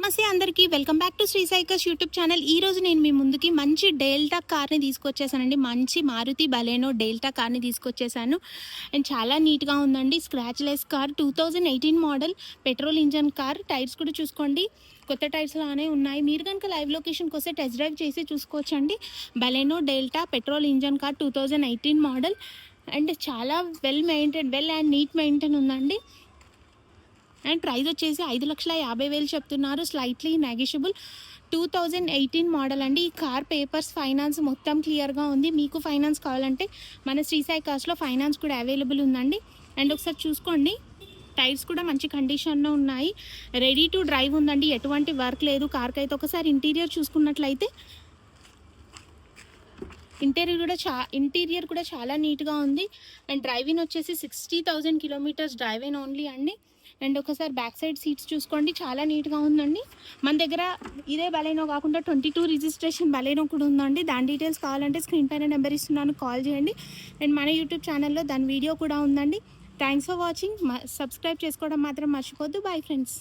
నమస్తే అందరికీ welcome back to Sri సైకర్స్ యూట్యూబ్ ఛానల్. ఈ రోజు నేను మీ ముందుకి మంచి డెల్టా కార్ని తీసుకొచ్చేసానండి. మంచి మారుతి బలేనో డెల్టా కార్ని తీసుకొచ్చేసాను. అండ్ చాలా నీట్గా ఉందండి. Scratch less car, 2018 model petrol engine car. Tyres కూడా చూసుకోండి, కొత్త టైర్స్ లానే ఉన్నాయి. మీరు కనుక లైవ్ లొకేషన్కి వస్తే టెస్ట్ డ్రైవ్ చేసి చూసుకోవచ్చండి. బలేనో delta petrol engine car 2018 model and చాలా వెల్ అండ్ నీట్ మెయింటైన్ ఉందండి. అండ్ ప్రైస్ వచ్చేసి 5,50,000 చెప్తున్నారు. Slightly negotiable. 2018 మోడల్ అండి. ఈ కార్ పేపర్స్, ఫైనాన్స్ మొత్తం క్లియర్గా ఉంది. మీకు ఫైనాన్స్ కావాలంటే మన శ్రీ సాయి కార్స్లో ఫైనాన్స్ కూడా అవైలబుల్ ఉందండి. అండ్ ఒకసారి చూసుకోండి, టైర్స్ కూడా మంచి కండిషన్లో ఉన్నాయి. రెడీ టు డ్రైవ్ ఉందండి, ఎటువంటి వర్క్ లేదు కార్కి అయితే. ఒకసారి ఇంటీరియర్ చూసుకున్నట్లయితే ఇంటీరియర్ కూడా చాలా నీట్గా ఉంది. అండ్ డ్రైవింగ్ వచ్చేసి 60,000 కిలోమీటర్స్ డ్రైవింగ్ ఓన్లీ అండి. అండ్ ఒకసారి బ్యాక్ సైడ్ సీట్స్ చూసుకోండి, చాలా నీట్గా ఉందండి. మన దగ్గర ఇదే బలేనో కాకుండా 22 రిజిస్ట్రేషన్ బలేనో కూడా ఉందండి. దాని డీటెయిల్స్ కావాలంటే స్క్రీన్ పైన నెంబర్ ఇస్తున్నాను, కాల్ చేయండి. అండ్ మన యూట్యూబ్ ఛానల్లో దాని వీడియో కూడా ఉందండి. Thanks for watching. సబ్స్క్రైబ్ చేసుకోవడం మాత్రం మర్చిపోద్దు. Bye friends.